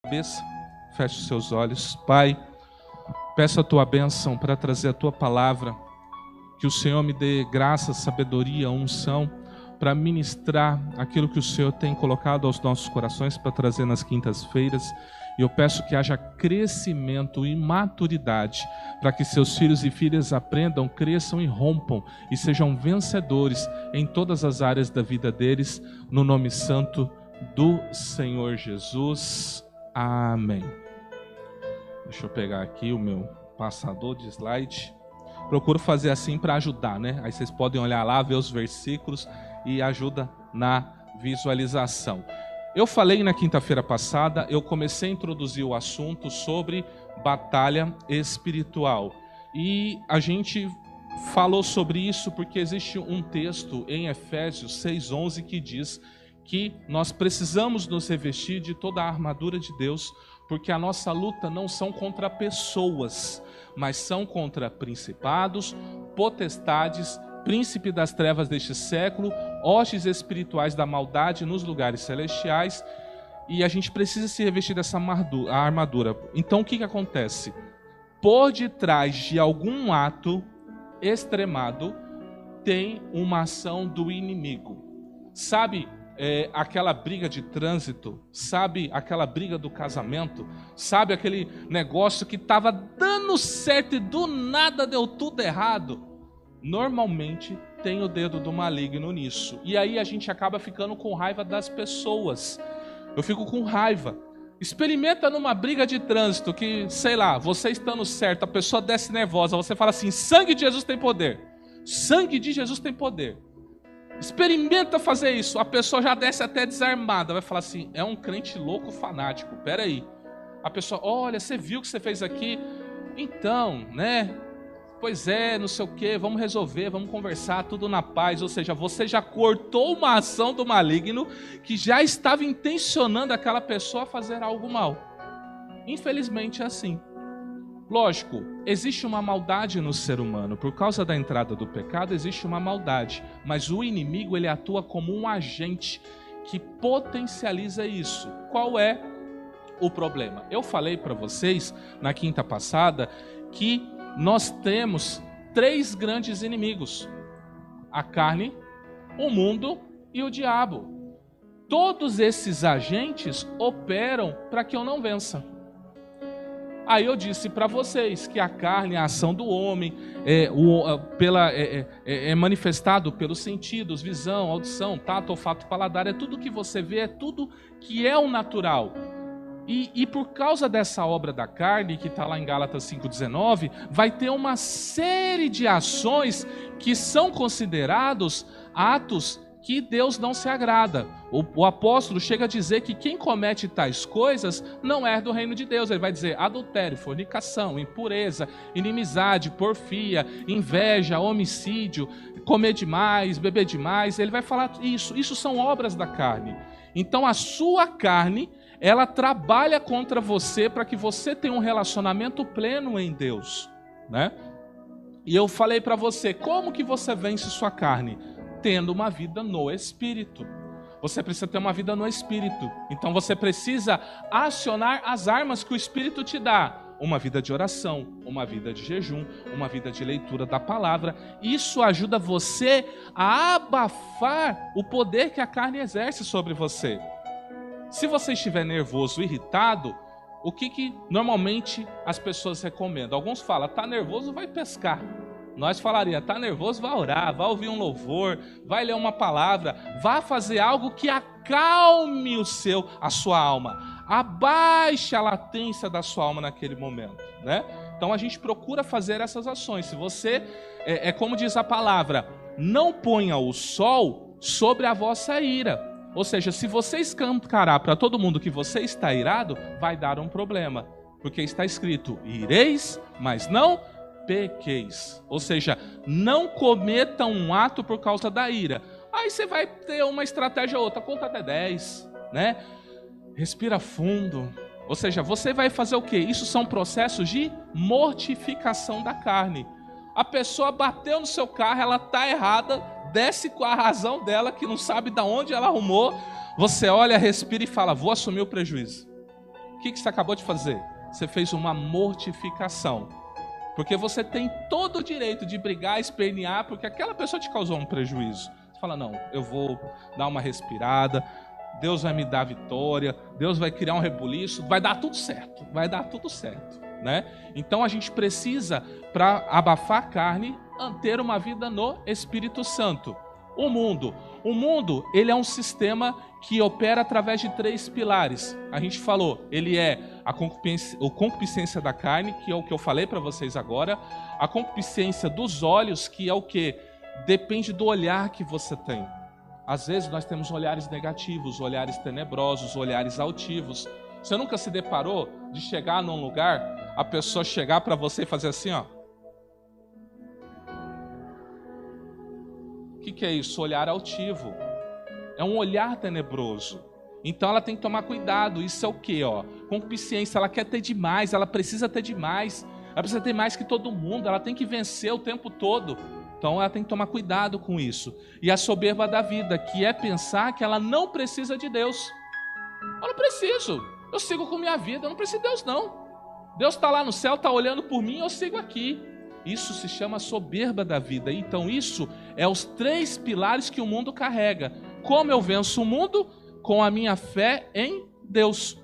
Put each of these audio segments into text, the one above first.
cabeça, feche os seus olhos. Pai, peço a tua bênção para trazer a tua palavra, que o Senhor me dê graça, sabedoria, unção, para ministrar aquilo que o Senhor tem colocado aos nossos corações para trazer nas quintas-feiras. E eu peço que haja crescimento e maturidade, para que seus filhos e filhas aprendam, cresçam e rompam, e sejam vencedores em todas as áreas da vida deles, no nome santo do Senhor Jesus. Amém. Deixa eu pegar aqui o meu passador de slide. Procuro fazer assim para ajudar, né? Aí vocês podem olhar lá, ver os versículos e ajuda na visualização. Eu falei na quinta-feira passada, eu comecei a introduzir o assunto sobre batalha espiritual. E a gente falou sobre isso porque existe um texto em Efésios 6:11 que diz que nós precisamos nos revestir de toda a armadura de Deus, porque a nossa luta não são contra pessoas, mas são contra principados, potestades, príncipe das trevas deste século, hostes espirituais da maldade nos lugares celestiais, e a gente precisa se revestir dessa armadura. Então o que acontece? Por detrás de algum ato extremado, tem uma ação do inimigo. Sabe aquela briga de trânsito? Sabe aquela briga do casamento? Sabe aquele negócio que estava dando certo e do nada deu tudo errado? Normalmente tem o dedo do maligno nisso. E aí a gente acaba ficando com raiva das pessoas. Eu fico com raiva. Experimenta numa briga de trânsito que, sei lá, você estando certo, a pessoa desce nervosa, você fala assim: sangue de Jesus tem poder. Sangue de Jesus tem poder. Experimenta fazer isso. A pessoa já desce até desarmada. Vai falar assim: é um crente louco fanático. Peraí. A pessoa: olha, você viu o que você fez aqui? Então, né? Pois é, não sei o que, vamos resolver, vamos conversar, tudo na paz. Ou seja, você já cortou uma ação do maligno que já estava intencionando aquela pessoa a fazer algo mal. Infelizmente é assim. Lógico, existe uma maldade no ser humano. Por causa da entrada do pecado, existe uma maldade. Mas o inimigo, ele atua como um agente que potencializa isso. Qual é o problema? Eu falei para vocês, na quinta passada, que nós temos 3 grandes inimigos: a carne, o mundo e o diabo. Todos esses agentes operam para que eu não vença. Aí eu disse para vocês que a carne, a ação do homem, é manifestado pelos sentidos, visão, audição, tato, olfato, paladar. É tudo que você vê, é tudo que é o natural. E por causa dessa obra da carne, que está lá em Gálatas 5,19, vai ter uma série de ações que são considerados atos que Deus não se agrada. O apóstolo chega a dizer que quem comete tais coisas não é do reino de Deus. Ele vai dizer adultério, fornicação, impureza, inimizade, porfia, inveja, homicídio, comer demais, beber demais. Ele vai falar isso. Isso são obras da carne. Então a sua carne, ela trabalha contra você para que você tenha um relacionamento pleno em Deus, né? E eu falei para você, como que você vence sua carne? Tendo uma vida no Espírito. Você precisa ter uma vida no Espírito. Então você precisa acionar as armas que o Espírito te dá. Uma vida de oração, uma vida de jejum, uma vida de leitura da palavra. Isso ajuda você a abafar o poder que a carne exerce sobre você. Se você estiver nervoso, irritado, o que normalmente as pessoas recomendam? Alguns falam: tá nervoso, vai pescar. Nós falaríamos: tá nervoso, vai orar, vai ouvir um louvor, vai ler uma palavra, vai fazer algo que acalme a sua alma, abaixe a latência da sua alma naquele momento, né? Então a gente procura fazer essas ações. Se você, como diz a palavra, não ponha o sol sobre a vossa ira. Ou seja, se você escancarar para todo mundo que você está irado, vai dar um problema. Porque está escrito: ireis, mas não pequeis. Ou seja, não cometa um ato por causa da ira. Aí você vai ter uma estratégia ou outra, conta até 10, né? Respira fundo. Ou seja, você vai fazer o quê? Isso são processos de mortificação da carne. A pessoa bateu no seu carro, ela está errada, desce com a razão dela, que não sabe de onde ela arrumou. Você olha, respira e fala: vou assumir o prejuízo. O que você acabou de fazer? Você fez uma mortificação. Porque você tem todo o direito de brigar, espernear, porque aquela pessoa te causou um prejuízo. Você fala, não, eu vou dar uma respirada, Deus vai me dar vitória, Deus vai criar um rebuliço, vai dar tudo certo, né? Então a gente precisa, para abafar a carne, ter uma vida no Espírito Santo. O mundo, ele é um sistema que opera através de 3 pilares. A gente falou, ele é a concupiscência da carne, que é o que eu falei para vocês agora, a concupiscência dos olhos, que é o que? Depende do olhar que você tem. Às vezes nós temos olhares negativos, olhares tenebrosos, olhares altivos. Você nunca se deparou de chegar num lugar, a pessoa chegar para você e fazer assim, ó? O que é isso? Olhar altivo. É um olhar tenebroso. Então ela tem que tomar cuidado. Isso é o quê? Concupiscência, ela quer ter demais, ela precisa ter demais. Ela precisa ter mais que todo mundo, ela tem que vencer o tempo todo. Então ela tem que tomar cuidado com isso. E a soberba da vida, que é pensar que ela não precisa de Deus. Eu não preciso. Eu sigo com minha vida, eu não preciso de Deus não. Deus está lá no céu, está olhando por mim, eu sigo aqui. Isso se chama soberba da vida. Então isso é os 3 pilares que o mundo carrega. Como eu venço o mundo? Com a minha fé em Deus.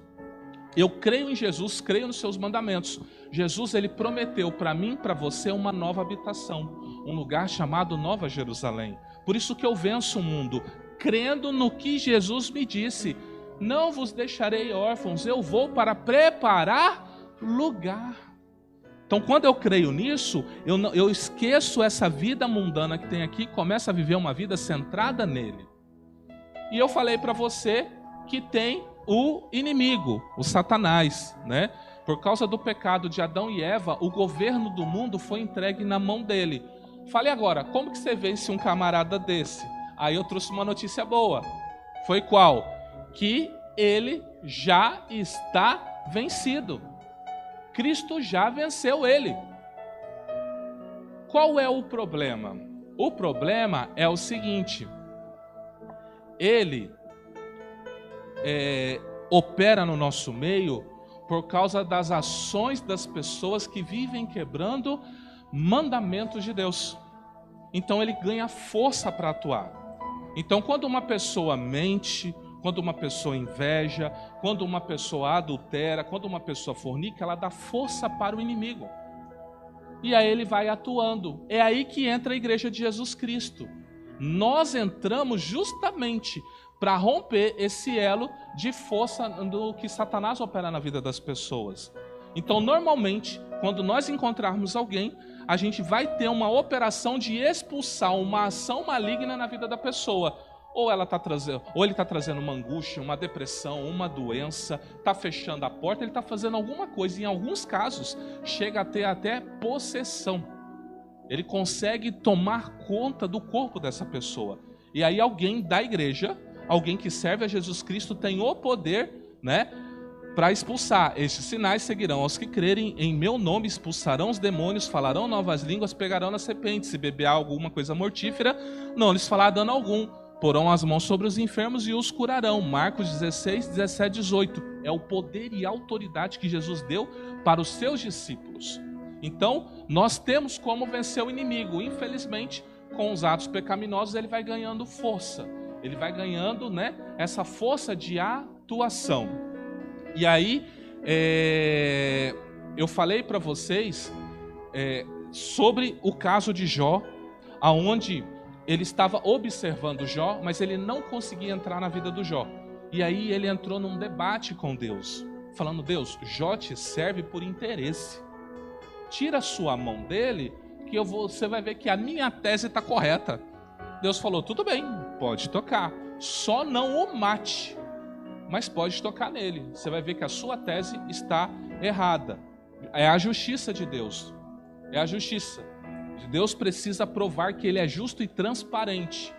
Eu creio em Jesus, creio nos seus mandamentos. Jesus, ele prometeu para mim e para você uma nova habitação, um lugar chamado Nova Jerusalém. Por isso que eu venço o mundo, crendo no que Jesus me disse. Não vos deixarei órfãos, eu vou para preparar lugar. Então, quando eu creio nisso, eu esqueço essa vida mundana que tem aqui e começo a viver uma vida centrada nele. E eu falei para você que tem o inimigo, o Satanás, né? Por causa do pecado de Adão e Eva, o governo do mundo foi entregue na mão dele. Falei agora, como que você vence um camarada desse? Aí eu trouxe uma notícia boa. Foi qual? Que ele já está vencido. Cristo já venceu ele. Qual é o problema? O problema é o seguinte: ele opera no nosso meio por causa das ações das pessoas que vivem quebrando mandamentos de Deus. Então ele ganha força para atuar. Então quando uma pessoa mente, quando uma pessoa inveja, quando uma pessoa adultera, quando uma pessoa fornica, ela dá força para o inimigo. E aí ele vai atuando. É aí que entra a igreja de Jesus Cristo. Nós entramos justamente para romper esse elo de força do que Satanás opera na vida das pessoas. Então, normalmente, quando nós encontrarmos alguém, a gente vai ter uma operação de expulsar uma ação maligna na vida da pessoa. Ou ele está trazendo uma angústia, uma depressão, uma doença, está fechando a porta, ele está fazendo alguma coisa. Em alguns casos, chega a ter até possessão. Ele consegue tomar conta do corpo dessa pessoa. E aí alguém da igreja, alguém que serve a Jesus Cristo, tem o poder, né, para expulsar. Estes sinais seguirão aos que crerem em meu nome, expulsarão os demônios, falarão novas línguas, pegarão na serpente. Se beber alguma coisa mortífera, não lhes falará dano algum. Porão as mãos sobre os enfermos e os curarão. Marcos 16, 17, 18. É o poder e autoridade que Jesus deu para os seus discípulos. Então, nós temos como vencer o inimigo. Infelizmente, com os atos pecaminosos, ele vai ganhando força. Ele vai ganhando, né, essa força de atuação. E aí, eu falei para vocês sobre o caso de Jó, aonde ele estava observando Jó, mas ele não conseguia entrar na vida do Jó. E aí ele entrou num debate com Deus, falando: Deus, Jó te serve por interesse. Tira a sua mão dele, que você vai ver que a minha tese está correta. Deus falou: tudo bem, pode tocar, só não o mate, mas pode tocar nele. Você vai ver que a sua tese está errada. É a justiça de Deus. É a justiça. Deus precisa provar que ele é justo e transparente.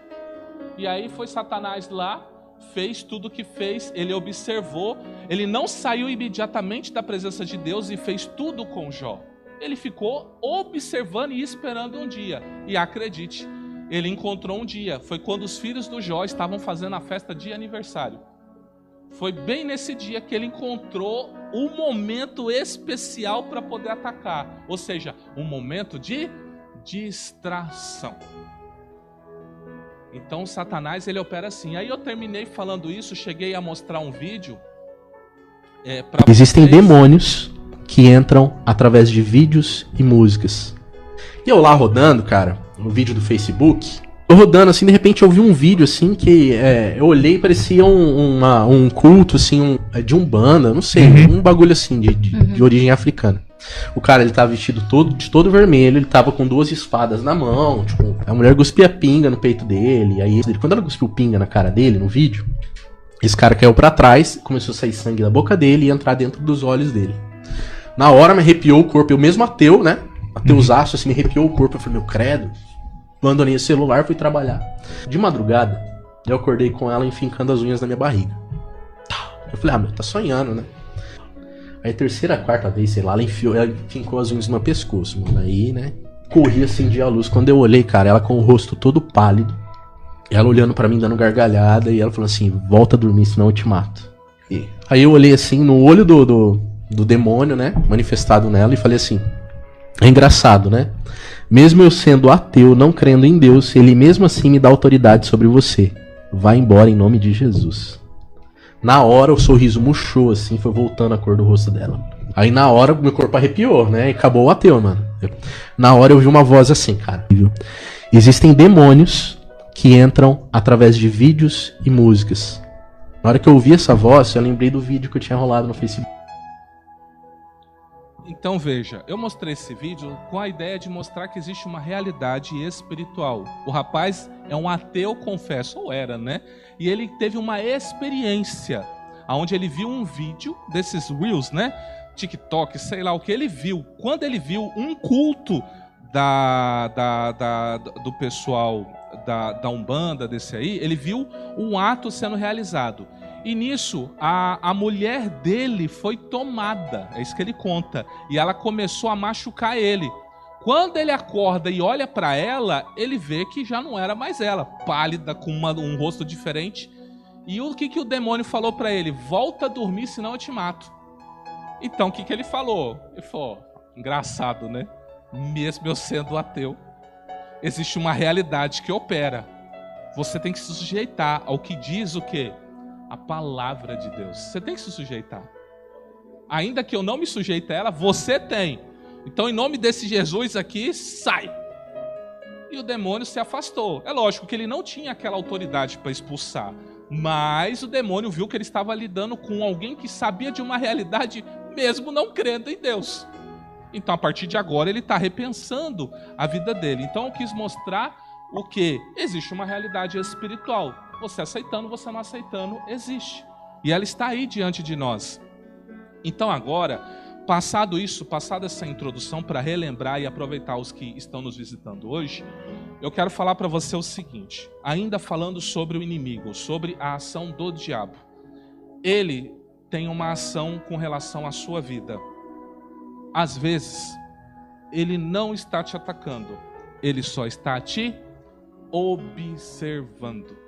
E aí foi Satanás lá, fez tudo o que fez, ele observou, ele não saiu imediatamente da presença de Deus e fez tudo com Jó. Ele ficou observando e esperando um dia. E acredite, ele encontrou um dia. Foi quando os filhos do Jó estavam fazendo a festa de aniversário. Foi bem nesse dia que ele encontrou um momento especial para poder atacar. Ou seja, um momento de distração. Então Satanás, ele opera assim. Aí eu terminei falando isso, cheguei a mostrar um vídeo. Existem demônios que entram através de vídeos e músicas. E eu lá rodando, cara, no vídeo do Facebook, eu rodando assim, de repente eu vi um vídeo assim que eu olhei e parecia um culto assim, de Umbanda, não sei, um bagulho assim de origem africana. O cara, ele tava vestido de todo vermelho, ele tava com 2 espadas na mão, tipo, a mulher cuspia pinga no peito dele, aí quando ela cuspiu pinga na cara dele, no vídeo, esse cara caiu pra trás, começou a sair sangue da boca dele e entrar dentro dos olhos dele. Na hora me arrepiou o corpo, eu mesmo ateu, né, ateusaço, assim, me arrepiou o corpo, eu falei, meu credo, abandonei o celular, fui trabalhar. De madrugada, eu acordei com ela enfincando as unhas na minha barriga. Eu falei, meu, tá sonhando, né? Aí terceira, quarta vez, sei lá, ela fincou as unhas no meu pescoço, mano. Aí, né, corri, acendi a luz. Quando eu olhei, cara, ela com o rosto todo pálido. Ela olhando pra mim, dando gargalhada. E ela falou assim, volta a dormir, senão eu te mato. E aí eu olhei assim, no olho do demônio, né, manifestado nela. E falei assim, é engraçado, né? Mesmo eu sendo ateu, não crendo em Deus, ele mesmo assim me dá autoridade sobre você. Vai embora em nome de Jesus. Na hora o sorriso murchou assim, foi voltando a cor do rosto dela. Aí na hora meu corpo arrepiou, né? E acabou o ateu, mano. Na hora eu vi uma voz assim, cara. Existem demônios que entram através de vídeos e músicas. Na hora que eu ouvi essa voz, eu lembrei do vídeo que eu tinha rolado no Facebook. Então veja, eu mostrei esse vídeo com a ideia de mostrar que existe uma realidade espiritual. O rapaz é um ateu, confesso, ou era, né? E ele teve uma experiência, onde ele viu um vídeo desses Reels, né? TikTok, sei lá o que ele viu. Quando ele viu um culto do pessoal da Umbanda, desse aí, ele viu um ato sendo realizado. E nisso, a mulher dele foi tomada, é isso que ele conta. E ela começou a machucar ele. Quando ele acorda e olha para ela, ele vê que já não era mais ela, pálida, com um rosto diferente. E o que o demônio falou para ele? Volta a dormir, senão eu te mato. Então, o que ele falou? Ele falou, engraçado, né? Mesmo eu sendo ateu, existe uma realidade que opera. Você tem que se sujeitar ao que diz o quê? A palavra de Deus. Você tem que se sujeitar. Ainda que eu não me sujeite a ela, você tem. Então, em nome desse Jesus aqui, sai. E o demônio se afastou. É lógico que ele não tinha aquela autoridade para expulsar. Mas o demônio viu que ele estava lidando com alguém que sabia de uma realidade, mesmo não crendo em Deus. Então, a partir de agora, ele está repensando a vida dele. Então, eu quis mostrar o que? Existe uma realidade espiritual. Você aceitando, você não aceitando, existe. E ela está aí diante de nós. Então agora, passada essa introdução para relembrar e aproveitar os que estão nos visitando hoje, eu quero falar para você o seguinte, ainda falando sobre o inimigo, sobre a ação do diabo. Ele tem uma ação com relação à sua vida. Às vezes, ele não está te atacando, ele só está te observando.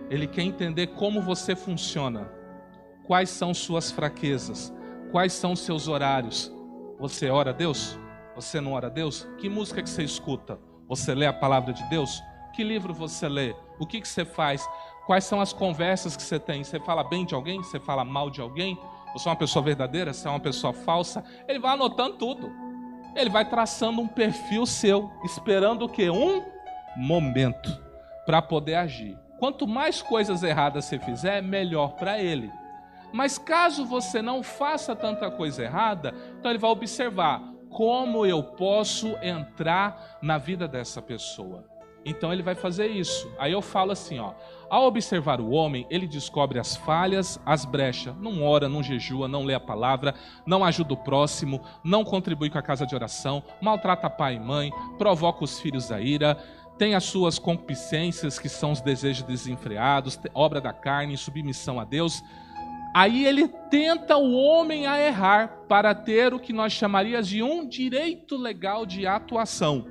Ele quer entender como você funciona, quais são suas fraquezas, quais são seus horários. Você ora a Deus? Você não ora a Deus? Que música que você escuta? Você lê a palavra de Deus? Que livro você lê? O que você faz? Quais são as conversas que você tem? Você fala bem de alguém? Você fala mal de alguém? Você é uma pessoa verdadeira? Você é uma pessoa falsa? Ele vai anotando tudo. Ele vai traçando um perfil seu, esperando o quê? Um momento para poder agir. Quanto mais coisas erradas você fizer, melhor para ele. Mas caso você não faça tanta coisa errada, então ele vai observar como eu posso entrar na vida dessa pessoa. Então ele vai fazer isso. Aí eu falo assim, ao observar o homem, ele descobre as falhas, as brechas. Não ora, não jejua, não lê a palavra, não ajuda o próximo, não contribui com a casa de oração, maltrata pai e mãe, provoca os filhos à ira, tem as suas concupiscências, que são os desejos desenfreados, obra da carne, submissão a Deus. Aí ele tenta o homem a errar para ter o que nós chamaríamos de um direito legal de atuação,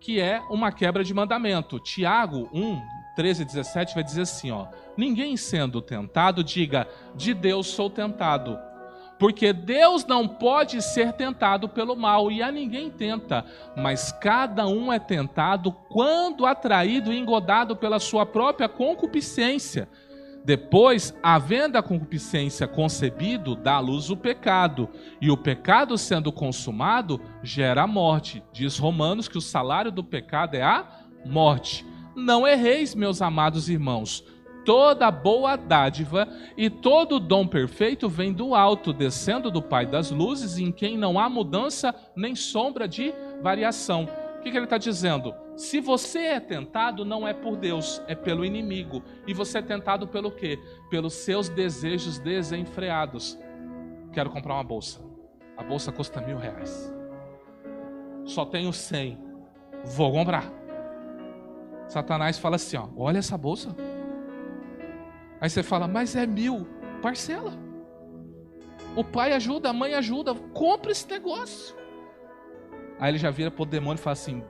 que é uma quebra de mandamento. Tiago 1, 13, 17 vai dizer assim, ó: ninguém sendo tentado diga, de Deus sou tentado. Porque Deus não pode ser tentado pelo mal, e a ninguém tenta, mas cada um é tentado quando atraído e engodado pela sua própria concupiscência. Depois, havendo a concupiscência concebido, dá à luz o pecado, e o pecado sendo consumado, gera a morte. Diz Romanos que o salário do pecado é a morte. Não erreis, meus amados irmãos. Toda boa dádiva e todo dom perfeito vem do alto, descendo do Pai das luzes, em quem não há mudança nem sombra de variação. O que ele está dizendo? Se você é tentado, não é por Deus, é pelo inimigo. E você é tentado pelo quê? Pelos seus desejos desenfreados. Quero comprar uma bolsa. A bolsa custa R$1.000. Só tenho 100. Vou comprar. Satanás fala assim, ó: olha essa bolsa. Aí você fala, mas é 1.000, parcela. O pai ajuda, a mãe ajuda, compra esse negócio. Aí ele já vira pro demônio e fala assim: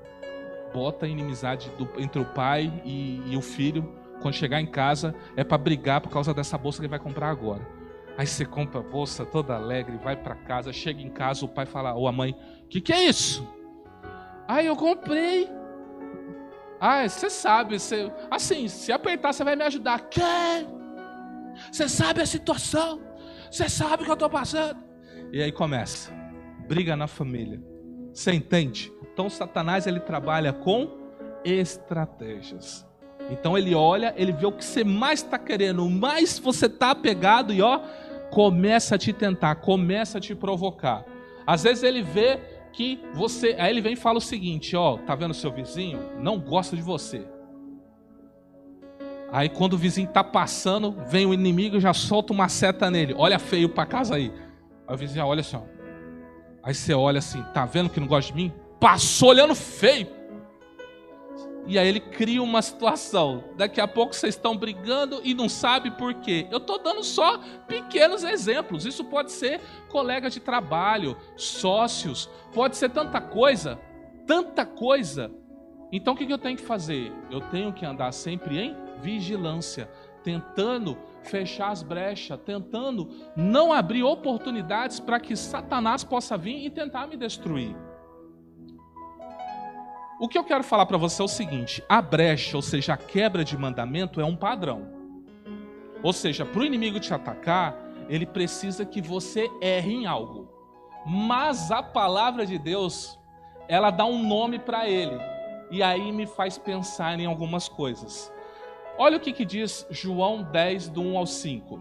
bota a inimizade entre o pai e o filho. Quando chegar em casa, é para brigar por causa dessa bolsa que ele vai comprar agora. Aí você compra a bolsa toda alegre, vai para casa, chega em casa, o pai fala, ou a mãe: que é isso? Aí eu comprei. Ah, você sabe, assim, se apertar você vai me ajudar. Quem? Você sabe a situação? Você sabe o que eu estou passando? E aí começa, briga na família. Você entende? Então Satanás, ele trabalha com estratégias. Então ele olha, ele vê o que você mais está querendo, o mais você está apegado e ó, começa a te tentar, começa a te provocar. Às vezes ele vê que você, aí ele vem e fala o seguinte, ó, tá vendo seu vizinho? Não gosta de você. Aí quando o vizinho tá passando, vem o inimigo e já solta uma seta nele. Olha feio pra casa aí. Aí o vizinho olha assim, ó. Aí você olha assim, tá vendo que não gosta de mim? Passou olhando feio. E aí ele cria uma situação. Daqui a pouco vocês estão brigando e não sabem por quê. Eu estou dando só pequenos exemplos. Isso pode ser colega de trabalho, sócios, pode ser tanta coisa, tanta coisa. Então o que eu tenho que fazer? Eu tenho que andar sempre em vigilância, tentando fechar as brechas, tentando não abrir oportunidades para que Satanás possa vir e tentar me destruir. O que eu quero falar para você é o seguinte: a brecha, ou seja, a quebra de mandamento é um padrão. Ou seja, para o inimigo te atacar, ele precisa que você erre em algo. Mas a palavra de Deus, ela dá um nome para ele. E aí me faz pensar em algumas coisas. Olha o que diz João 10, do 1 ao 5.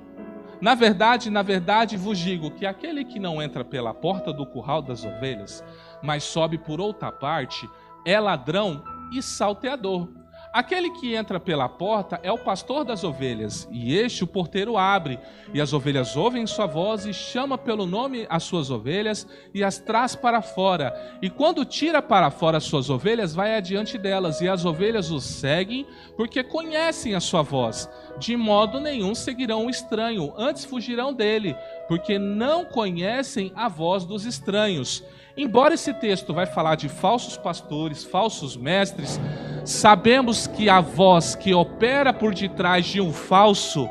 Na verdade vos digo que aquele que não entra pela porta do curral das ovelhas, mas sobe por outra parte, é ladrão e salteador. Aquele que entra pela porta é o pastor das ovelhas, e este o porteiro abre, e as ovelhas ouvem sua voz, e chama pelo nome as suas ovelhas, e as traz para fora. E quando tira para fora as suas ovelhas, vai adiante delas, e as ovelhas o seguem, porque conhecem a sua voz. De modo nenhum seguirão o estranho, antes fugirão dele, porque não conhecem a voz dos estranhos. Embora esse texto vai falar de falsos pastores, falsos mestres, sabemos que a voz que opera por detrás de um falso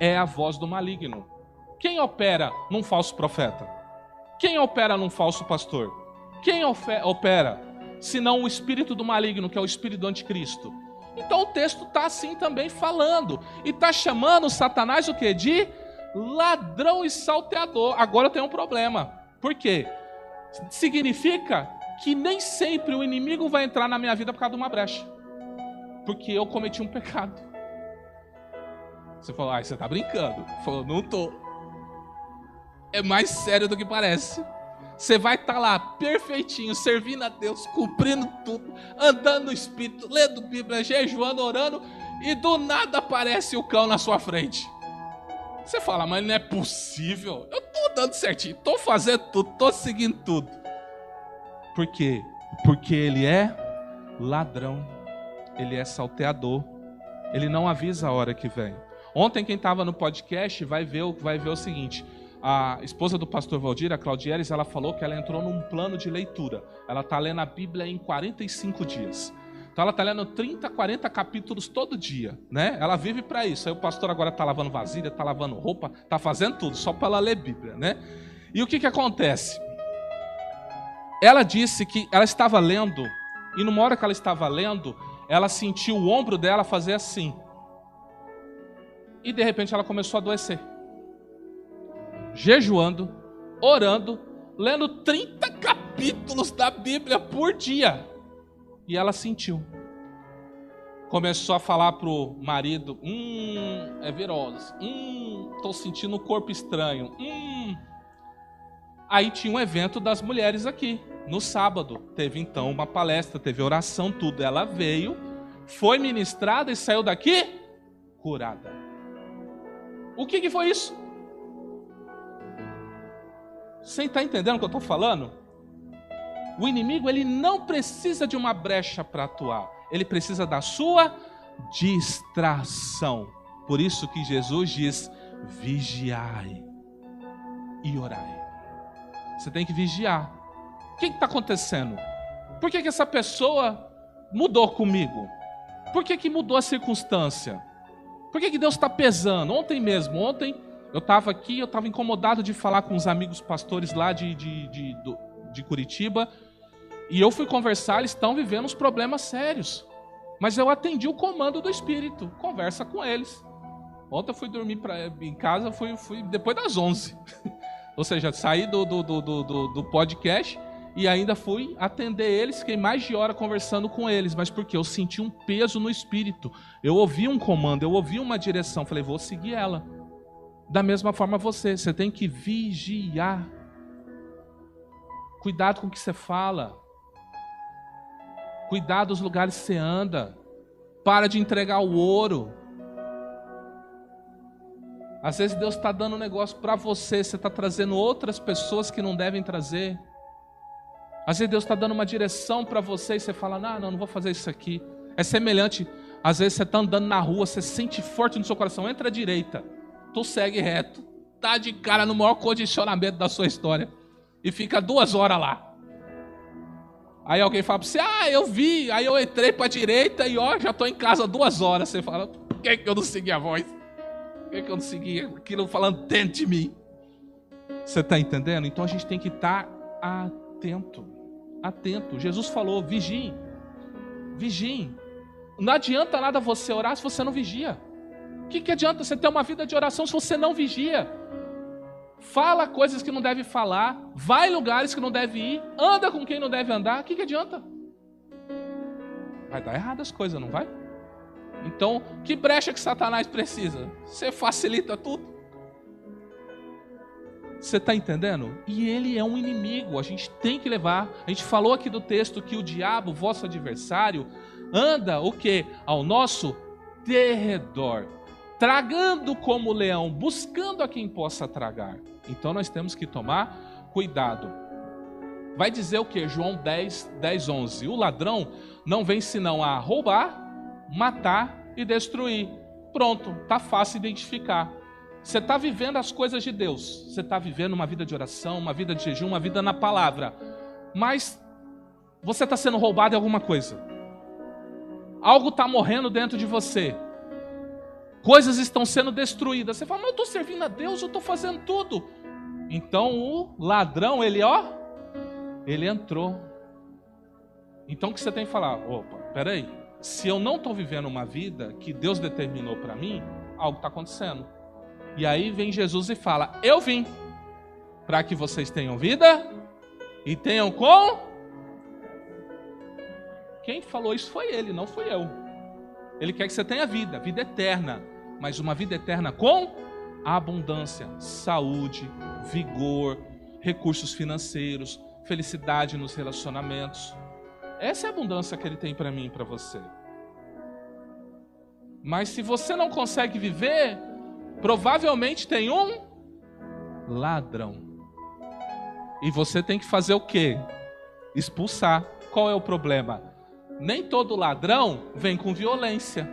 é a voz do maligno. Quem opera num falso profeta? Quem opera num falso pastor? Quem opera, senão o espírito do maligno, que é o espírito do anticristo? Então o texto está assim também falando, e está chamando Satanás o quê? De ladrão e salteador. Agora eu tenho um problema. Por quê? Significa que nem sempre o inimigo vai entrar na minha vida por causa de uma brecha, porque eu cometi um pecado. Você falou, você tá brincando. Falou, não tô. É mais sério do que parece. Você vai estar lá perfeitinho, servindo a Deus, cumprindo tudo, andando no Espírito, lendo Bíblia, jejuando, orando, e do nada aparece o cão na sua frente. Você fala, mas não é possível. Eu estou dando certinho, estou fazendo tudo, estou seguindo tudo. Por quê? Porque ele é ladrão, ele é salteador, ele não avisa a hora que vem. Ontem quem estava no podcast vai ver o seguinte: a esposa do pastor Valdir, a Claudieres, ela falou que ela entrou num plano de leitura. Ela está lendo a Bíblia em 45 dias. Então ela está lendo 30, 40 capítulos todo dia, né? Ela vive para isso. Aí o pastor agora está lavando vasilha, está lavando roupa, está fazendo tudo, só para ela ler Bíblia, né? E o que acontece? Ela disse que ela estava lendo, e numa hora que ela estava lendo, ela sentiu o ombro dela fazer assim. E de repente ela começou a adoecer. Jejuando, orando, lendo 30 capítulos da Bíblia por dia. E ela sentiu. Começou a falar pro marido, é virose. Tô sentindo o corpo estranho. Aí tinha um evento das mulheres aqui, no sábado. Teve então uma palestra, teve oração, tudo. Ela veio, foi ministrada e saiu daqui curada. O que foi isso? Você está entendendo o que eu estou falando? O inimigo, ele não precisa de uma brecha para atuar. Ele precisa da sua distração. Por isso que Jesus diz, vigiai e orai. Você tem que vigiar. O que está acontecendo? Por que essa pessoa mudou comigo? Por que mudou a circunstância? Por que Deus está pesando? Ontem eu estava aqui, eu estava incomodado de falar com os amigos pastores lá de Curitiba, e eu fui conversar, eles estão vivendo uns problemas sérios, mas eu atendi o comando do Espírito, conversa com eles. Ontem eu fui dormir em casa, fui depois das 11, ou seja, saí do podcast e ainda fui atender eles, fiquei mais de hora conversando com eles, mas porque eu senti um peso no Espírito, eu ouvi um comando, eu ouvi uma direção, falei, vou seguir ela. Da mesma forma você tem que vigiar. Cuidado com o que você fala. Cuidado dos lugares que você anda. Para de entregar o ouro. Às vezes Deus está dando um negócio para você está trazendo outras pessoas que não devem trazer. Às vezes Deus está dando uma direção para você e você fala, não vou fazer isso aqui. É semelhante, às vezes você está andando na rua, você sente forte no seu coração, entra à direita. Tu segue reto, tá de cara no maior condicionamento da sua história e fica 2 horas lá. Aí alguém fala pra você, eu vi, aí eu entrei pra direita e já tô em casa 2 horas. Você fala, por que eu não segui a voz? Por que eu não segui aquilo falando dentro de mim? Você tá entendendo? Então a gente tem que estar atento. Jesus falou, vigiem. Não adianta nada você orar se você não vigia. O que adianta você ter uma vida de oração se você não vigia? Fala coisas que não deve falar, vai em lugares que não deve ir, anda com quem não deve andar, o que adianta? Vai dar errado as coisas, não vai? Então, que brecha que Satanás precisa? Você facilita tudo. Você está entendendo? E ele é um inimigo, a gente tem que levar. A gente falou aqui do texto que o diabo, vosso adversário, anda o quê? Ao nosso derredor, tragando como leão, buscando a quem possa tragar. Então nós temos que tomar cuidado. Vai dizer o que? João 10, 11. O ladrão não vem senão a roubar, matar e destruir. Pronto, tá fácil identificar. Você está vivendo as coisas de Deus. Você está vivendo uma vida de oração, uma vida de jejum, uma vida na palavra. Mas você está sendo roubado em alguma coisa. Algo está morrendo dentro de você. Coisas estão sendo destruídas. Você fala, mas eu estou servindo a Deus, eu estou fazendo tudo. Então o ladrão, ele entrou. Então o que você tem que falar? Opa, peraí. Se eu não estou vivendo uma vida que Deus determinou para mim, algo está acontecendo. E aí vem Jesus e fala, eu vim para que vocês tenham vida e tenham com... Quem falou isso foi ele, não fui eu. Ele quer que você tenha vida eterna, mas uma vida eterna com abundância, saúde, vigor, recursos financeiros, felicidade nos relacionamentos. Essa é a abundância que ele tem para mim e para você. Mas se você não consegue viver, provavelmente tem um ladrão. E você tem que fazer o quê? Expulsar. Qual é o problema? Nem todo ladrão vem com violência.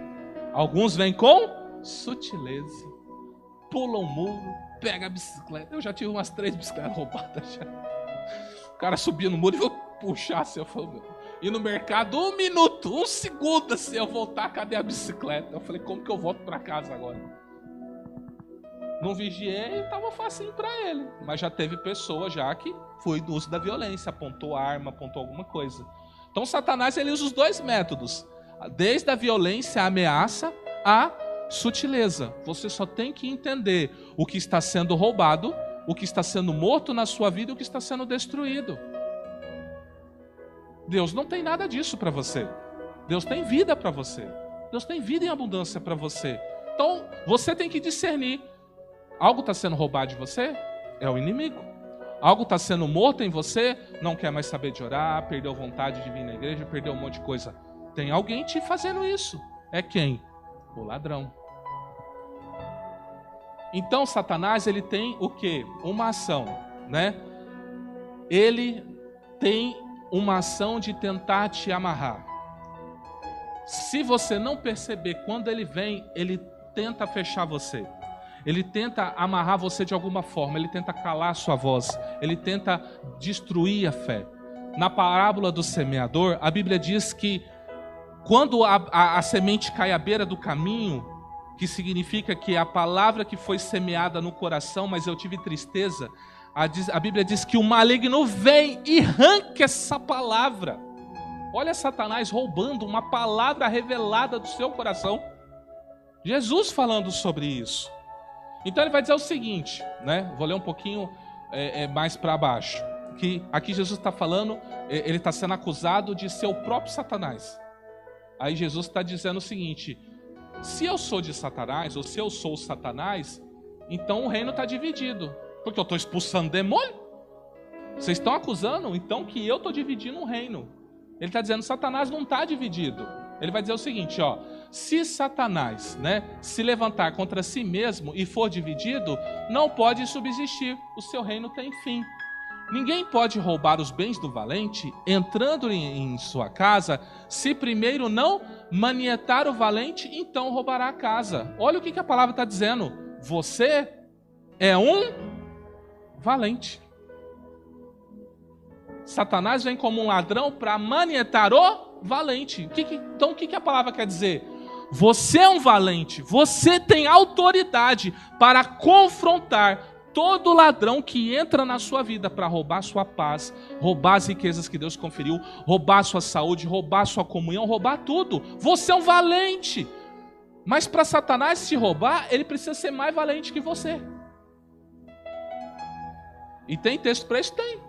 Alguns vêm com sutileza. Pula um muro, pega a bicicleta. Eu já tive umas 3 bicicletas roubadas já. O cara subia no muro e eu puxasse. Eu falei, ir no mercado 1 minuto, 1 segundo assim, eu voltar, cadê a bicicleta? Eu falei, como que eu volto para casa agora? Não vigiei, estava facinho para ele. Mas já teve pessoa já que foi do uso da violência, apontou arma, apontou alguma coisa. Então Satanás ele usa os 2 métodos, desde a violência, a ameaça, a sutileza. Você só tem que entender o que está sendo roubado, o que está sendo morto na sua vida e o que está sendo destruído. Deus não tem nada disso para você. Deus tem vida para você. Deus tem vida em abundância para você. Então, você tem que discernir. Algo está sendo roubado de você? É o inimigo. Algo está sendo morto em você? Não quer mais saber de orar, perdeu vontade de vir na igreja, perdeu um monte de coisa. Tem alguém te fazendo isso. É quem? O ladrão. Então, Satanás, ele tem o quê? Uma ação, né? Ele tem uma ação de tentar te amarrar. Se você não perceber quando ele vem, ele tenta fechar você. Ele tenta amarrar você de alguma forma, ele tenta calar a sua voz, ele tenta destruir a fé. Na parábola do semeador, a Bíblia diz que quando a semente cai à beira do caminho, que significa que a palavra que foi semeada no coração, mas eu tive tristeza, a Bíblia diz que o maligno vem e arranca essa palavra. Olha Satanás roubando uma palavra revelada do seu coração. Jesus falando sobre isso. Então ele vai dizer o seguinte, né? Vou ler um pouquinho mais para baixo. Que aqui Jesus está falando, ele está sendo acusado de ser o próprio Satanás. Aí Jesus está dizendo o seguinte: se eu sou de Satanás, ou se eu sou o Satanás, então o reino está dividido. Porque eu estou expulsando demônio. Vocês estão acusando, então, que eu estou dividindo um reino. Ele está dizendo, Satanás não está dividido. Ele vai dizer o seguinte, ó, se Satanás, né, se levantar contra si mesmo e for dividido, não pode subsistir, o seu reino tem fim. Ninguém pode roubar os bens do valente, entrando em sua casa, se primeiro não manietar o valente, então roubará a casa. Olha o que a palavra está dizendo. Você é um valente. Satanás vem como um ladrão para manietar o valente. Então o que a palavra quer dizer? Você é um valente, você tem autoridade para confrontar todo ladrão que entra na sua vida para roubar sua paz, roubar as riquezas que Deus conferiu, roubar sua saúde, roubar sua comunhão, roubar tudo. Você é um valente. Mas para Satanás te roubar, ele precisa ser mais valente que você. E tem texto para isso? Tem.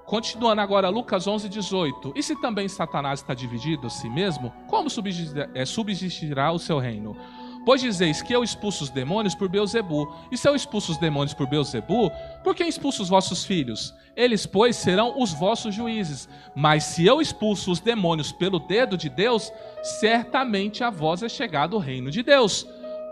Continuando agora, Lucas 11:18. E se também Satanás está dividido a si mesmo, como subsistirá o seu reino? Pois dizeis que eu expulso os demônios por Beelzebu. E se eu expulso os demônios por Beelzebu, por quem expulso os vossos filhos? Eles, pois, serão os vossos juízes. Mas se eu expulso os demônios pelo dedo de Deus, certamente a vós é chegado o reino de Deus.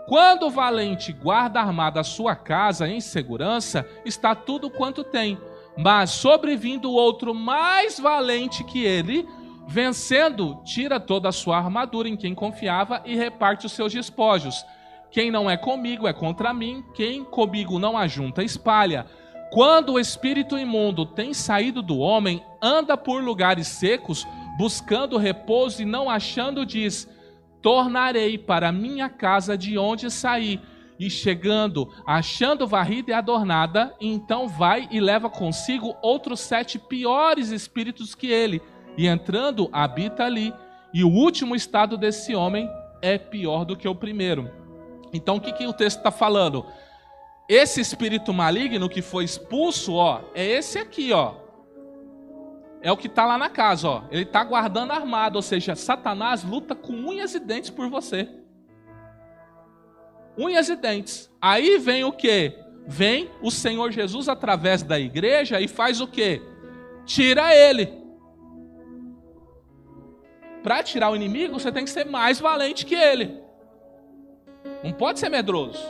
Quando o valente guarda armada a sua casa em segurança, está tudo quanto tem. Mas sobrevindo outro mais valente que ele, vencendo, tira toda a sua armadura em quem confiava e reparte os seus despojos. Quem não é comigo é contra mim, quem comigo não ajunta espalha. Quando o espírito imundo tem saído do homem, anda por lugares secos, buscando repouso e não achando, diz: tornarei para minha casa de onde saí. E chegando, achando varrida e adornada, então vai e leva consigo outros 7 piores espíritos que ele, e entrando, habita ali. E o último estado desse homem é pior do que o primeiro. Então o que o texto está falando? Esse espírito maligno que foi expulso, ó, é esse aqui, ó. É o que está lá na casa, ó. Ele está guardando armado, ou seja, Satanás luta com unhas e dentes por você. Unhas e dentes. Aí vem o quê? Vem o Senhor Jesus através da igreja e faz o quê? Tira ele. Para tirar o inimigo, você tem que ser mais valente que ele. Não pode ser medroso.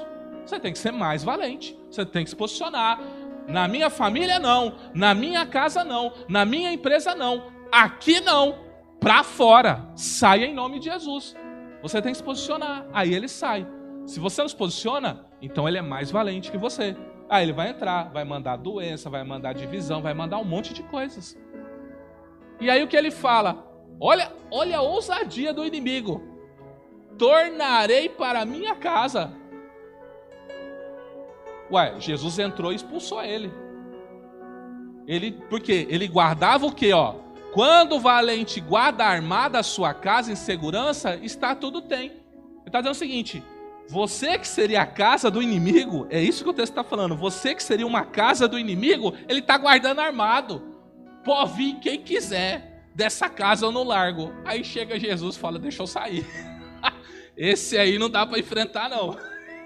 Você tem que ser mais valente. Você tem que se posicionar. Na minha família não. Na minha casa não. Na minha empresa não. Aqui não. Para fora. Saia em nome de Jesus. Você tem que se posicionar. Aí ele sai. Se você não se posiciona, então ele é mais valente que você. Aí ele vai entrar, vai mandar doença, vai mandar divisão, vai mandar um monte de coisas. E aí o que ele fala? Olha a ousadia do inimigo. Tornarei para minha casa. Ué, Jesus entrou e expulsou ele. Por quê? Ele guardava o quê, ó? Quando o valente guarda armada a sua casa em segurança, está tudo tem. Ele está dizendo o seguinte: você que seria a casa do inimigo, é isso que o texto está falando, você que seria uma casa do inimigo, ele está guardando armado. Pode vir quem quiser, dessa casa eu não largo. Aí chega Jesus e fala: deixa eu sair. Esse aí não dá para enfrentar não.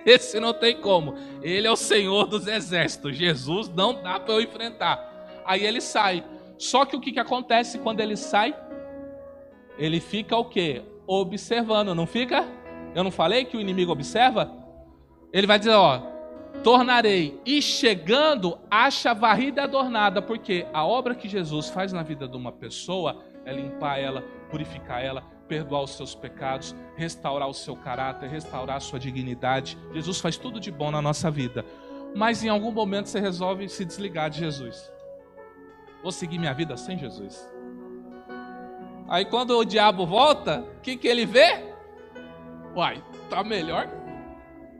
Esse não tem como. Ele é o Senhor dos exércitos. Jesus não dá para eu enfrentar. Aí ele sai. Só que o que acontece quando ele sai? Ele fica o quê? Observando, não fica? Eu não falei que o inimigo observa? Ele vai dizer, ó, tornarei, e chegando, acha varrida e adornada, porque a obra que Jesus faz na vida de uma pessoa é limpar ela, purificar ela, perdoar os seus pecados, restaurar o seu caráter, restaurar a sua dignidade. Jesus faz tudo de bom na nossa vida. Mas em algum momento você resolve se desligar de Jesus. Vou seguir minha vida sem Jesus. Aí quando o diabo volta, o que ele vê? Uai, tá melhor?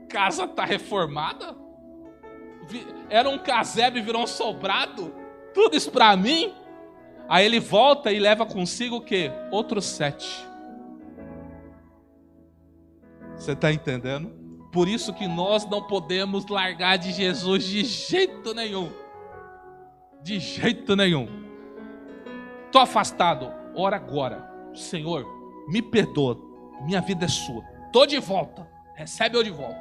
Casa tá reformada? Era um casebre, virou um sobrado? Tudo isso pra mim? Aí ele volta e leva consigo o quê? Outros 7. Você está entendendo? Por isso que nós não podemos largar de Jesus de jeito nenhum. De jeito nenhum. Estou afastado. Ora agora. Senhor, me perdoa. Minha vida é sua. Estou de volta. Recebe eu de volta.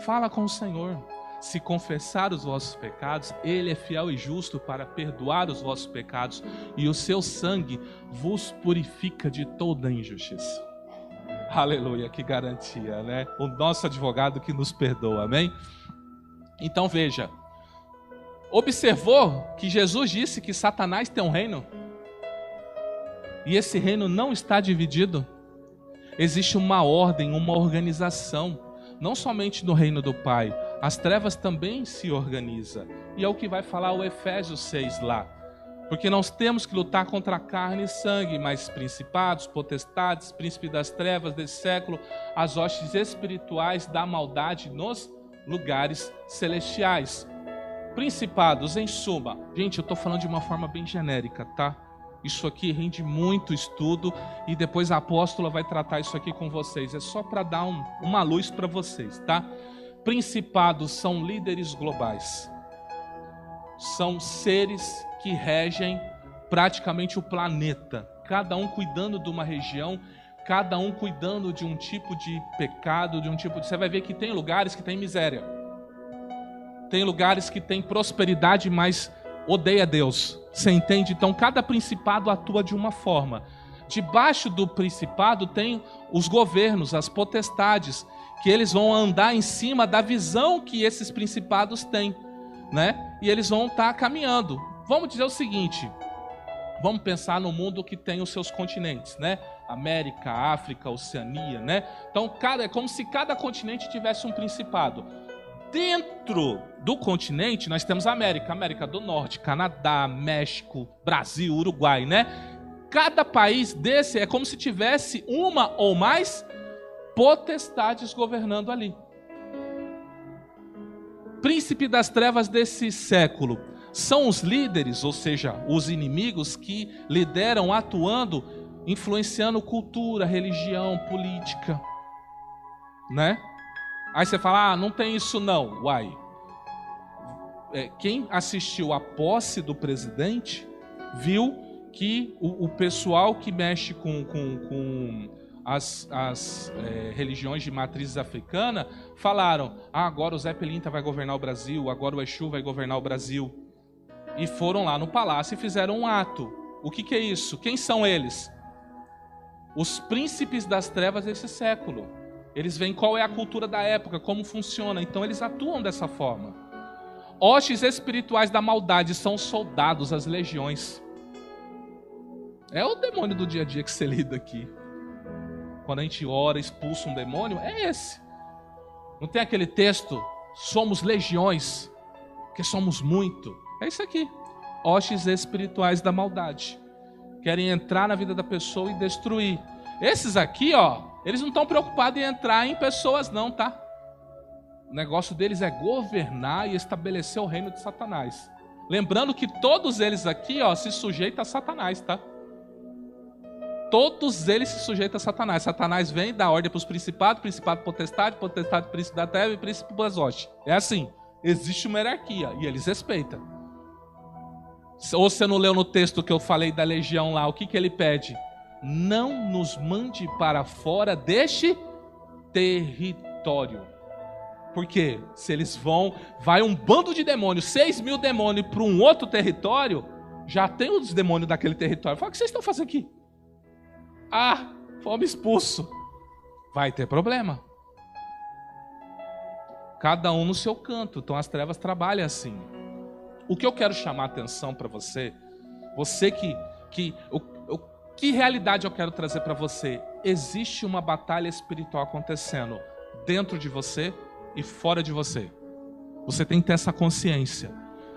Fala com o Senhor. Se confessar os vossos pecados, Ele é fiel e justo para perdoar os vossos pecados, e o seu sangue vos purifica de toda injustiça. Aleluia, que garantia, né? O nosso advogado que nos perdoa, amém? Então veja, observou que Jesus disse que Satanás tem um reino? E esse reino não está dividido? Existe uma ordem, uma organização, não somente no reino do Pai, as trevas também se organizam. E é o que vai falar o Efésios 6 lá. Porque nós temos que lutar contra carne e sangue, mas principados, potestades, príncipe das trevas desse século, as hostes espirituais da maldade nos lugares celestiais. Principados, em suma. Gente, eu estou falando de uma forma bem genérica, tá? Isso aqui rende muito estudo e depois a apóstola vai tratar isso aqui com vocês. É só para dar uma luz para vocês, tá? Principados são líderes globais. São seres que regem praticamente o planeta. Cada um cuidando de uma região, cada um cuidando de um tipo de pecado, de um tipo de... Você vai ver que tem lugares que tem miséria. Tem lugares que tem prosperidade, mas odeia Deus. Você entende? Então cada principado atua de uma forma. Debaixo do principado tem os governos, as potestades, que eles vão andar em cima da visão que esses principados têm, né? E eles vão estar caminhando. Vamos dizer o seguinte, vamos pensar no mundo que tem os seus continentes, né? América, África, Oceania, né? Então é como se cada continente tivesse um principado. Dentro do continente nós temos a América, América do Norte, Canadá, México, Brasil, Uruguai, né? Cada país desse é como se tivesse uma ou mais potestades governando ali. Príncipe das trevas desse século são os líderes, ou seja, os inimigos que lideram, atuando, influenciando cultura, religião, política, né? Aí você fala, não tem isso não. Uai, quem assistiu à posse do presidente viu que o pessoal que mexe com as religiões de matrizes africana falaram, agora o Zé Pelinta vai governar o Brasil, agora o Exu vai governar o Brasil. E foram lá no palácio e fizeram um ato. O que é isso? Quem são eles? Os príncipes das trevas desse século. Eles veem qual é a cultura da época, como funciona, então eles atuam dessa forma. Hostes espirituais da maldade são soldados, as legiões. É o demônio do dia a dia que você lida aqui. Quando a gente ora, expulsa um demônio, é esse. Não tem aquele texto, somos legiões, porque somos muito. É isso aqui. hostes espirituais da maldade. Querem entrar na vida da pessoa e destruir. Esses aqui, ó, eles não estão preocupados em entrar em pessoas não, tá? O negócio deles é governar e estabelecer o reino de Satanás. Lembrando que todos eles aqui, ó, se sujeitam a Satanás, tá? Todos eles se sujeitam a Satanás. Satanás vem, dá ordem para os principados, principado potestade, potestade príncipe da terra e príncipe das hostes. É assim, existe uma hierarquia e eles respeitam. Ou você não leu no texto que eu falei da legião lá, o que ele pede? Não nos mande para fora deste território. Porque se eles vai um bando de demônios, 6.000 demônios para um outro território, já tem os demônios daquele território. Fala, o que vocês estão fazendo aqui? Ah, fomos expulsos. Vai ter problema. Cada um no seu canto. Então as trevas trabalham assim. O que eu quero chamar a atenção para você que realidade eu quero trazer para você? Existe uma batalha espiritual acontecendo dentro de você e fora de você. Você tem que ter essa consciência.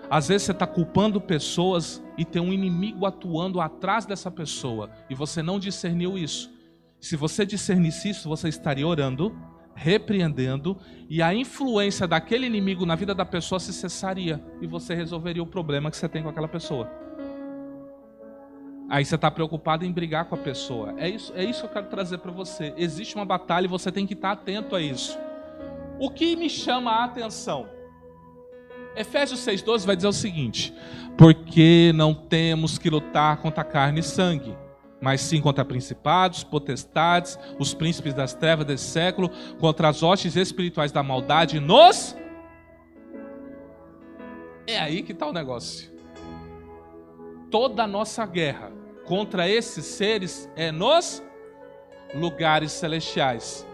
Às vezes você está culpando pessoas e tem um inimigo atuando atrás dessa pessoa e você não discerniu isso. Se você discernisse isso, você estaria orando, repreendendo, e a influência daquele inimigo na vida da pessoa se cessaria e você resolveria o problema que você tem com aquela pessoa. Aí você está preocupado em brigar com a pessoa. É isso que eu quero trazer para você. Existe uma batalha e você tem que estar atento a isso. O que me chama a atenção? Efésios 6,12 vai dizer o seguinte: porque não temos que lutar contra carne e sangue, mas sim contra principados, potestades, os príncipes das trevas desse século, contra as hostes espirituais da maldade nos... É aí que está o negócio. Toda a nossa guerra contra esses seres é nos lugares celestiais.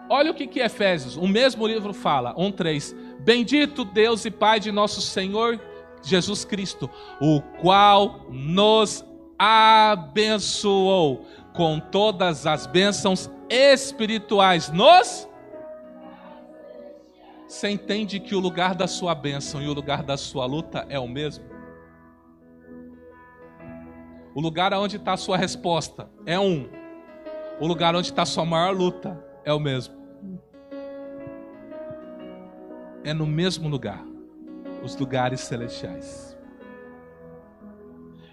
Olha o que Efésios, o mesmo livro fala, 1:3. Bendito Deus e Pai de nosso Senhor Jesus Cristo, o qual nos abençoou com todas as bênçãos espirituais nos... Você entende que o lugar da sua bênção e o lugar da sua luta é o mesmo? O lugar onde está a sua resposta é um. O lugar onde está a sua maior luta é o mesmo. É no mesmo lugar, os lugares celestiais.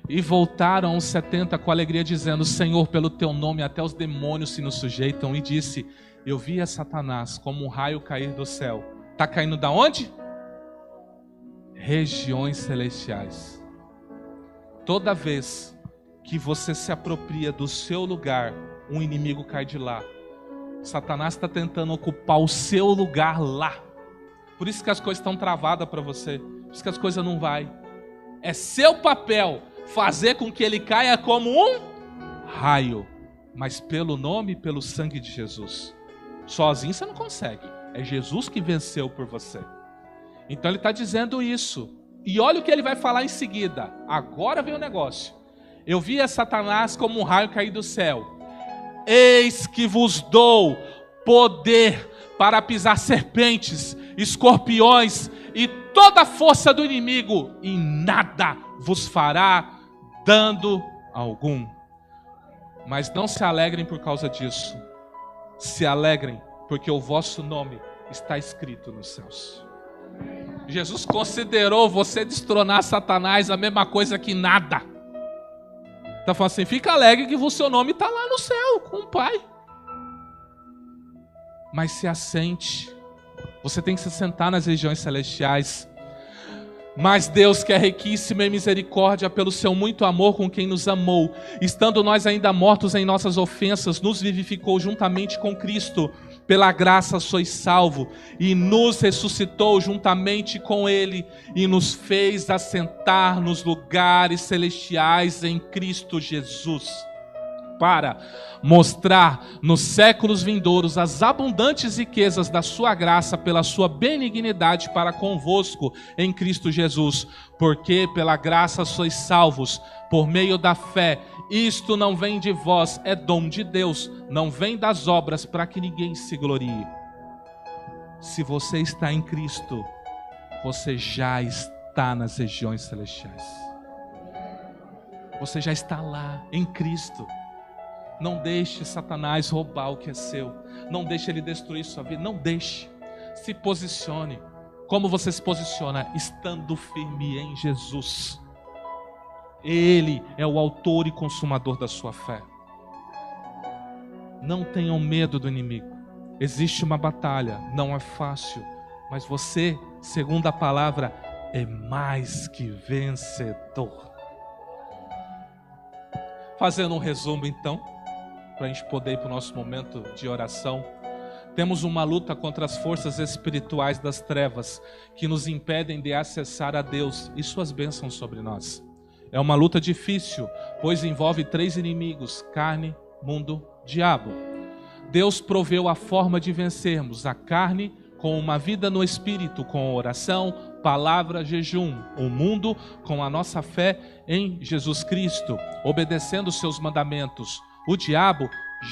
E voltaram os 70 com alegria, dizendo: Senhor, pelo teu nome até os demônios se nos sujeitam. E disse: eu vi a Satanás como um raio cair do céu. Está caindo da onde? Regiões celestiais. Toda vez que você se apropria do seu lugar, um inimigo cai de lá. Satanás está tentando ocupar o seu lugar lá. Por isso que as coisas estão travadas para você. Por isso que as coisas não vai. É seu papel fazer com que ele caia como um raio. Mas pelo nome e pelo sangue de Jesus. Sozinho você não consegue. É Jesus que venceu por você. Então ele está dizendo isso. E olha o que ele vai falar em seguida. Agora vem o negócio. Eu vi a Satanás como um raio cair do céu. Eis que vos dou poder para pisar serpentes, escorpiões e toda a força do inimigo, e nada vos fará dano algum. Mas não se alegrem por causa disso. Se alegrem, porque o vosso nome está escrito nos céus. Jesus considerou você destronar Satanás a mesma coisa que nada. Está falando assim: fica alegre que o seu nome está lá no céu, com o Pai. Mas se assente. Você tem que se sentar nas regiões celestiais. Mas Deus, que é riquíssimo em misericórdia, pelo seu muito amor com quem nos amou, estando nós ainda mortos em nossas ofensas, nos vivificou juntamente com Cristo. Pela graça sois salvo, e nos ressuscitou juntamente com Ele, e nos fez assentar nos lugares celestiais em Cristo Jesus, para mostrar nos séculos vindouros as abundantes riquezas da sua graça pela sua benignidade para convosco em Cristo Jesus. Porque pela graça sois salvos, por meio da fé. Isto não vem de vós, é dom de Deus, não vem das obras, para que ninguém se glorie. Se você está em Cristo, você já está nas regiões celestiais. Você já está lá, em Cristo. Não deixe Satanás roubar o que é seu. Não deixe ele destruir sua vida. Não deixe. Se posicione. Como você se posiciona? Estando firme em Jesus. Ele é o autor e consumador da sua fé. Não tenham medo do inimigo. Existe uma batalha, não é fácil. Mas você, segundo a palavra, é mais que vencedor. Fazendo um resumo então, para a gente poder ir para o nosso momento de oração. Temos uma luta contra as forças espirituais das trevas que nos impedem de acessar a Deus e suas bênçãos sobre nós. É uma luta difícil, pois envolve 3 inimigos: carne, mundo, diabo. Deus proveu a forma de vencermos a carne com uma vida no Espírito, com oração, palavra, jejum. O mundo com a nossa fé em Jesus Cristo, obedecendo os seus mandamentos. O diabo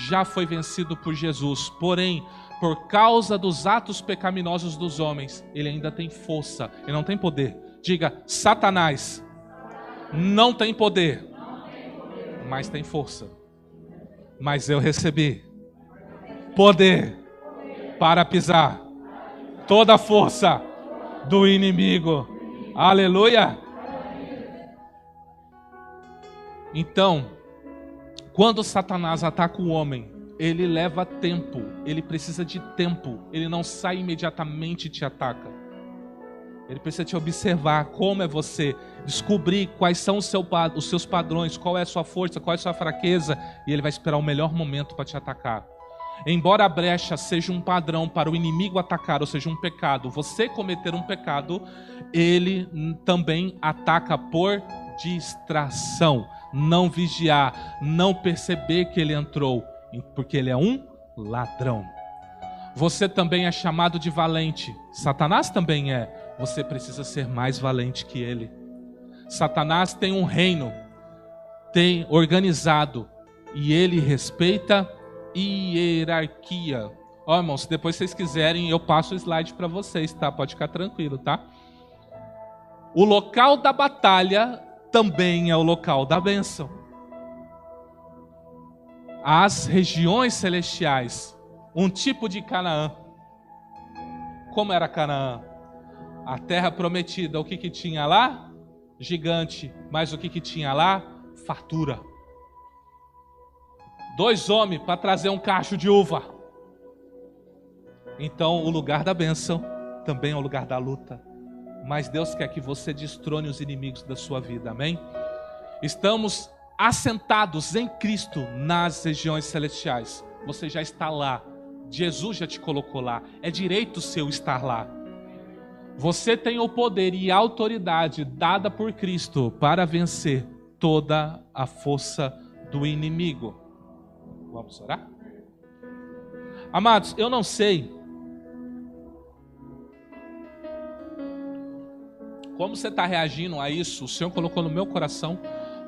já foi vencido por Jesus, porém, por causa dos atos pecaminosos dos homens, ele ainda tem força, ele não tem poder. Diga: Satanás não tem poder, mas tem força. Mas eu recebi poder para pisar toda a força do inimigo. Aleluia! Então, quando Satanás ataca o homem, ele leva tempo, ele precisa de tempo, ele não sai imediatamente e te ataca. Ele precisa te observar como é você, descobrir quais são os seus padrões, qual é a sua força, qual é a sua fraqueza, e ele vai esperar o melhor momento para te atacar. Embora a brecha seja um padrão para o inimigo atacar, ou seja, um pecado, você cometer um pecado, ele também ataca por distração, não vigiar, não perceber que ele entrou, porque ele é um ladrão. Você também é chamado de valente, Satanás também é. Você precisa ser mais valente que ele. Satanás tem um reino, tem organizado, e ele respeita hierarquia. Ó, irmãos, se depois vocês quiserem, eu passo o slide para vocês, tá? Pode ficar tranquilo, tá? O local da batalha também é o local da bênção. As regiões celestiais, um tipo de Canaã. Como era Canaã? A terra prometida, o que tinha lá? Gigante. Mas o que tinha lá? Fartura. 2 homens para trazer um cacho de uva. Então o lugar da bênção também é o lugar da luta. Mas Deus quer que você destrone os inimigos da sua vida, amém? Estamos assentados em Cristo nas regiões celestiais. Você já está lá. Jesus já te colocou lá. É direito seu estar lá. Você tem o poder e a autoridade dada por Cristo para vencer toda a força do inimigo. Vamos orar? Amados, eu não sei como você está reagindo a isso. O Senhor colocou no meu coração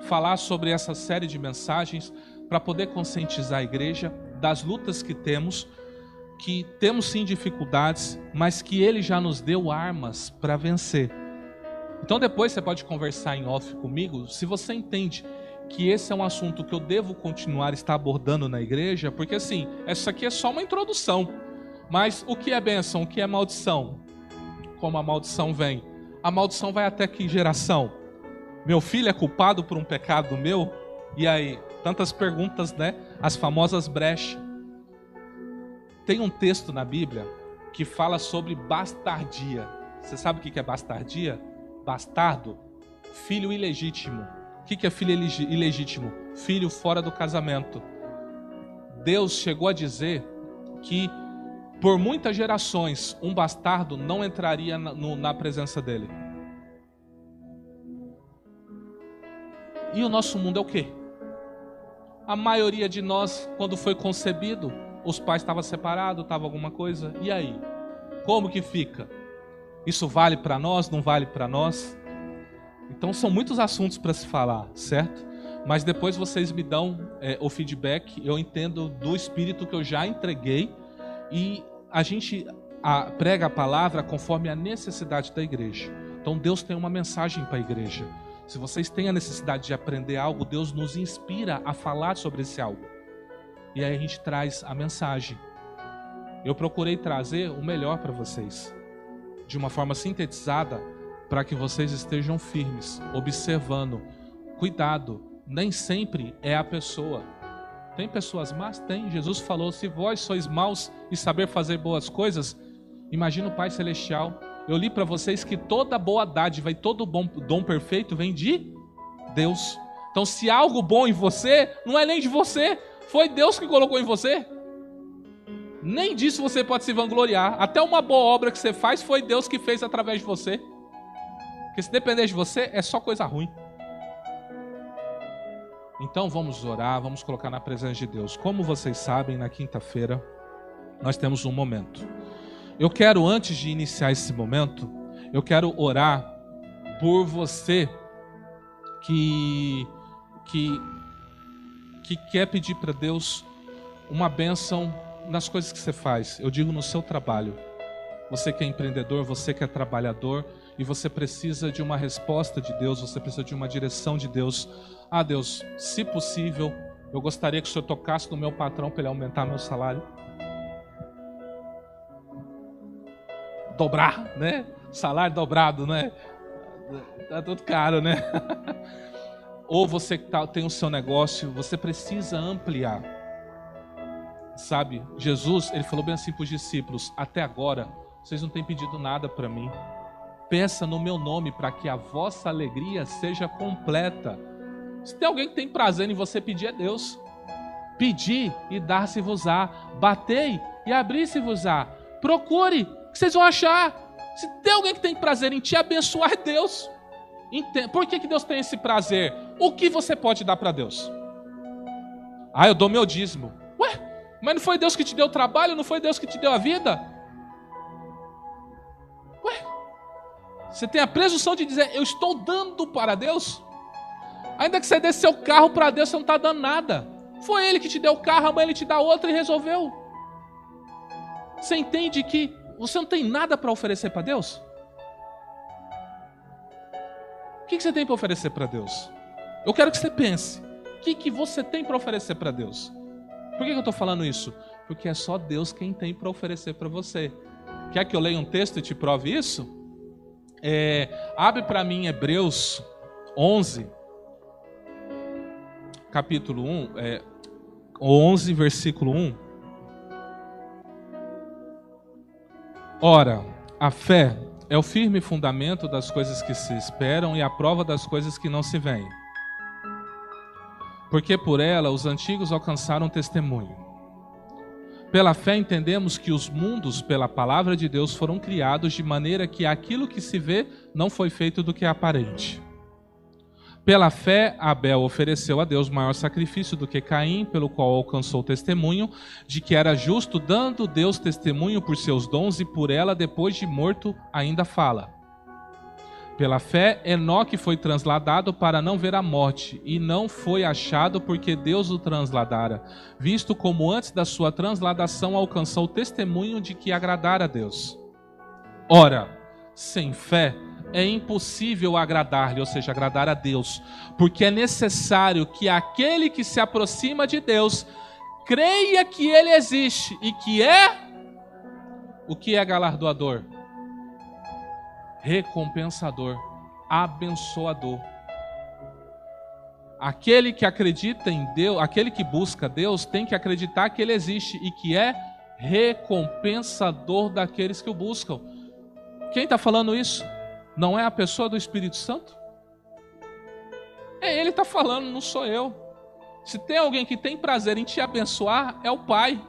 falar sobre essa série de mensagens para poder conscientizar a igreja das lutas que temos sim dificuldades, mas que Ele já nos deu armas para vencer. Então depois você pode conversar em off comigo, se você entende que esse é um assunto que eu devo continuar estar abordando na igreja, porque assim, essa aqui é só uma introdução. Mas o que é bênção, o que é maldição? Como a maldição vem? A maldição vai até que geração? Meu filho é culpado por um pecado meu? E aí? Tantas perguntas, né? As famosas brechas. Tem um texto na Bíblia que fala sobre bastardia. Você sabe o que é bastardia? Bastardo, filho ilegítimo. O que é filho ilegítimo? Filho fora do casamento. Deus chegou a dizer que por muitas gerações um bastardo não entraria na presença dele. E o nosso mundo é o quê? A maioria de nós, quando foi concebido, os pais estavam separados, estava alguma coisa. E aí? Como que fica? Isso vale para nós? Não vale para nós? Então são muitos assuntos para se falar, certo? Mas depois vocês me dão o feedback. Eu entendo do Espírito que eu já entreguei. E a gente prega a palavra conforme a necessidade da igreja. Então Deus tem uma mensagem para a igreja. Se vocês têm a necessidade de aprender algo, Deus nos inspira a falar sobre esse algo. E aí a gente traz a mensagem. Eu procurei trazer o melhor para vocês, de uma forma sintetizada, para que vocês estejam firmes, observando. Cuidado, nem sempre é a pessoa. Tem pessoas más? Tem. Jesus falou, se vós sois maus e saber fazer boas coisas, imagina o Pai Celestial. Eu li para vocês que toda boa dádiva e todo bom dom perfeito vem de Deus. Então se há algo bom em você, não é nem de você, foi Deus que colocou em você. Nem disso você pode se vangloriar. Até uma boa obra que você faz, foi Deus que fez através de você. Porque se depender de você, é só coisa ruim. Então vamos orar, vamos colocar na presença de Deus. Como vocês sabem, na quinta-feira, nós temos um momento. Eu quero, antes de iniciar esse momento, eu quero orar por você que quer pedir para Deus uma bênção nas coisas que você faz. Eu digo no seu trabalho. Você que é empreendedor, você que é trabalhador, e você precisa de uma resposta de Deus, você precisa de uma direção de Deus. Ah, Deus, se possível, eu gostaria que o Senhor tocasse no meu patrão para ele aumentar meu salário. Dobrar, né? Salário dobrado, né? Tá tudo caro, né? Ou você que tem o seu negócio, você precisa ampliar. Sabe, Jesus, ele falou bem assim para os discípulos, até agora, vocês não têm pedido nada para mim. Peça no meu nome para que a vossa alegria seja completa. Se tem alguém que tem prazer em você pedir, é Deus. Pedi e dar-se-vos-á. Batei e abrir-se-vos-á. Procure, que vocês vão achar. Se tem alguém que tem prazer em te abençoar, é Deus. Por que Deus tem esse prazer? O que você pode dar para Deus? Ah, eu dou meu dízimo. Ué, mas não foi Deus que te deu o trabalho? Não foi Deus que te deu a vida? Ué, você tem a presunção de dizer, eu estou dando para Deus? Ainda que você dê seu carro para Deus, você não está dando nada. Foi Ele que te deu o carro, amanhã Ele te dá outro e resolveu. Você entende que você não tem nada para oferecer para Deus? O que você tem para oferecer para Deus? Eu quero que você pense. O que você tem para oferecer para Deus? Por que eu estou falando isso? Porque é só Deus quem tem para oferecer para você. Quer que eu leia um texto e te prove isso? Abre para mim Hebreus 11, capítulo 1, 11, versículo 1. Ora, a fé é o firme fundamento das coisas que se esperam e a prova das coisas que não se veem. Porque por ela os antigos alcançaram testemunho. Pela fé entendemos que os mundos, pela palavra de Deus, foram criados de maneira que aquilo que se vê não foi feito do que é aparente. Pela fé, Abel ofereceu a Deus maior sacrifício do que Caim, pelo qual alcançou testemunho de que era justo, dando Deus testemunho por seus dons, e por ela, depois de morto, ainda fala. Pela fé, Enoque foi transladado para não ver a morte, e não foi achado porque Deus o transladara, visto como antes da sua transladação alcançou o testemunho de que agradara a Deus. Ora, sem fé é impossível agradar-lhe, ou seja, agradar a Deus, porque é necessário que aquele que se aproxima de Deus creia que Ele existe e que é o que é galardoador, recompensador, abençoador. Aquele que acredita em Deus, aquele que busca Deus, tem que acreditar que Ele existe e que é recompensador daqueles que o buscam. Quem está falando isso? Não é a pessoa do Espírito Santo? É Ele que está falando, não sou eu. Se tem alguém que tem prazer em te abençoar, é o Pai.